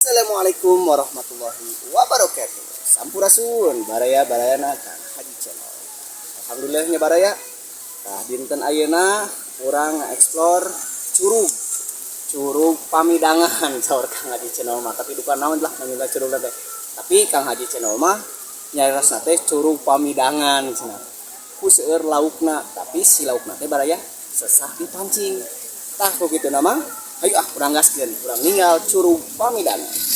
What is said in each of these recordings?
Assalamualaikum warahmatullahi wabarakatuh. Sampurasun baraya barayana Kang Haji Channel. Alhamdulillahnya baraya. Nah, dinten ayeuna urang explore curug Pamidangan saur Kang Haji Channel mah, tapi bukan naon lah namina curug teh. Tapi Kang Haji Channel mah nyarasna teh curug Pamidangan cenah. Ku seueur laukna, tapi si laukna teh baraya sesah dipancing. Tah ku kitu nama ayo urang gaskeun, urang ninggal curug Pamidangan.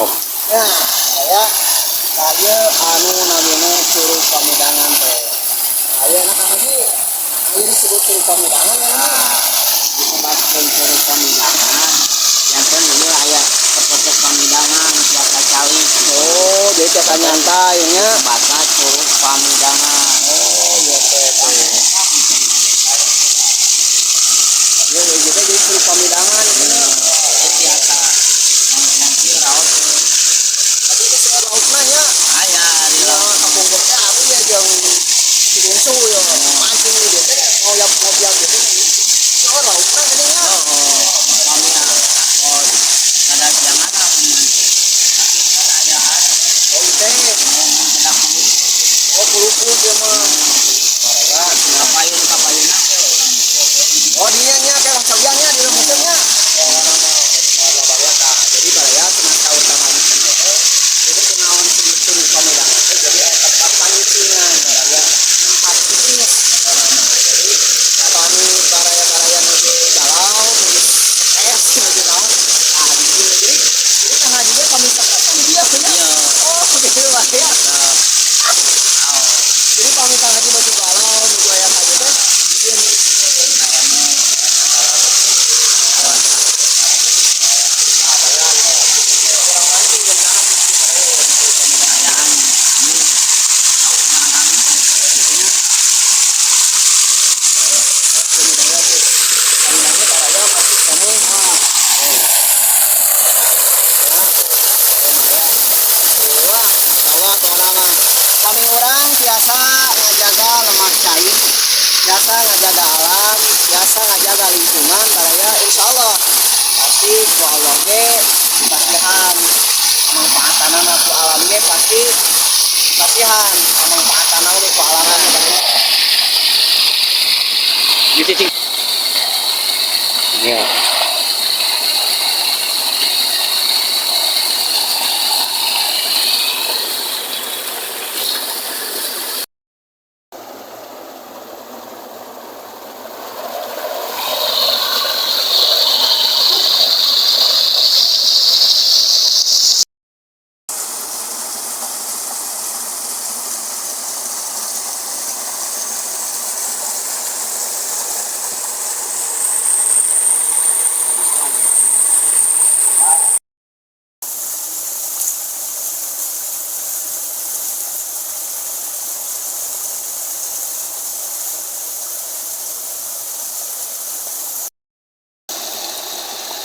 Oh. Nah, saya anu namanya curug Pamidangan teh. Saya anak Haji, ayo disebut curug Pamidangan ya. Disebutkan curug Pamidangan. Yang kan ini aya sepotok Pamidangan biasa cali. Oh, jadi biasa nyantai nya. Bahasa curug Pamidangan. Oh, iya teh. Ya, kita jadi curug Pamidangan itu. Biasa nanti raut Tapi itu sudah laukna nya. aya di Ya, laut. kampung kita aku ya yang Cibungsu ya. Mancing dia teh ngoyak ngoyak gitu. Oh, laukna ini ya. Pamidangan. Oh, ada yang mana tapi kan ada Oh, teh. tidak Oh, puluk-puluk ya mah. kapayun teh. Oh, dia nya kayak sabiangnya di musimnya. Jadi baraya cenah tahu sama di sana teh. Itu kenaon curug Pamidangan teh jadi tempat pancingan baraya tempat picing. Jadi kami baraya-baraya nuju galau, nuju es, nuju naon. Nah, di sini jadi Kang Haji dia kami dia punya. Oh, gitu lah ya. Jadi kami Kang Haji nuju galau, nuju aya aja teh. Kami orang biasa ngajaga lemah cair, biasa ngajaga alam, biasa ngajaga lingkungan, karena insya Allah pasti ku Allah ge pasihan manfaatan ku alam ge pasti pasihan manfaatan ge ku alam. Gitu sih. Ya.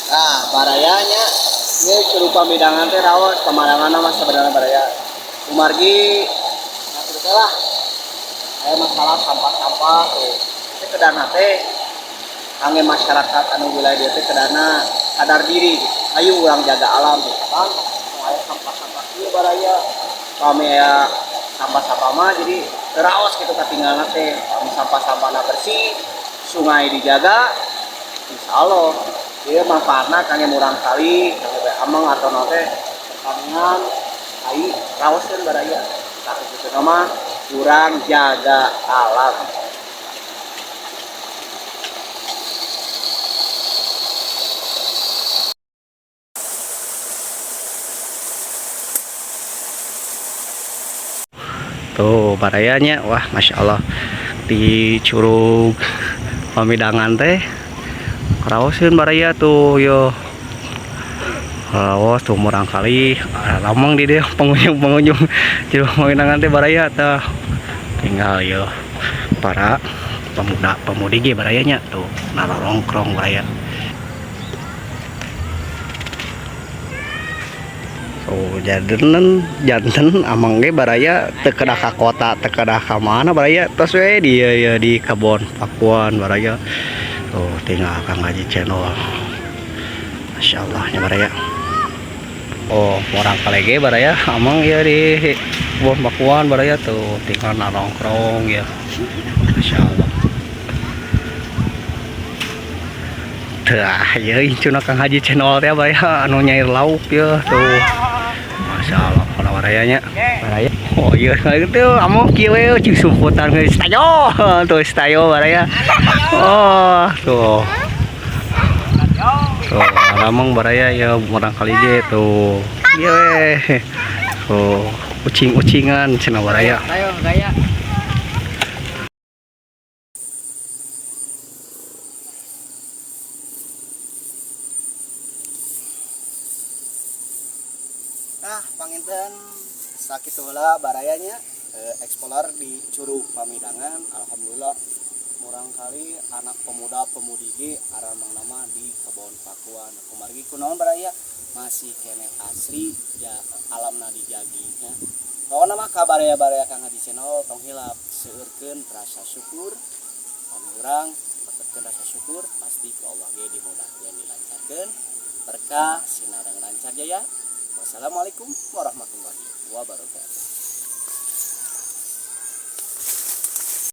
Nah, barayanya ini curug Pamidangan teh raos pemandangan mah sebenarnya baraya. Umargi nah lah. Aya masalah sampah-sampah tuh. Teh kedana teh kangge masyarakat anu wilayah dieu teh kedana sadar diri. Ayo urang jaga alam gitu kan. Aya sampah-sampah ieu baraya. Kami aya sampah-sampah mah jadi raos gitu katinggalna teh. Sampah-sampahna bersih, sungai dijaga. Insyaallah dia manfaatna kangge murang kali kangge amang atau nate pertanian ai raoskeun baraya tapi kitu mah kurang jaga alam. Tuh barayanya wah masya Allah di curug pamidangan teh raoseun baraya tuh yo. Raos tuh murang kali lamang di dia pengunjung jadi pamidangan teh baraya teh tinggal yo para pemuda pemudi ge barayanya tuh narongkrong baraya. Oh janten amang ge baraya teu kedah ka kota teu kedah ka mana baraya tos we di ya di kebon Pakuan baraya. Tuh tinggal Kang Haji channel. Masyaallah nya baraya. Oh orang kalege baraya amang ya di kebon Pakuan baraya tuh tinggal nongkrong ya. Masyaallah. Tah ya incuna Kang Haji channel teh baraya anu nyair lauk ya tuh. Masyaallah pada barayanya baraya. Oh iya gitu amo kieu we cing sumputan geus tayo tuh tayo baraya. Oh tuh tuh lamang baraya ya murang kali ge tuh iya we tuh ucing-ucingan cenah baraya. Ayo gaya. Nah, panginten sakitu heula barayanya eksplor di Curug Pamidangan. Alhamdulillah murang kali anak pemuda pemudi ge aramang nama di kebon Pakuan. Kumargi kunaon baraya masih kene asri ya alamna dijaginya. Pokona mah ka baraya-baraya Kang Haji channel tong hilap seueurkeun rasa syukur. Kami urang baketkeun rasa syukur pasti ke Allah ge dimudahkeun dilancarkeun berkah sinareng lancar jaya. Wassalamualaikum warahmatullahi wabarakatuh.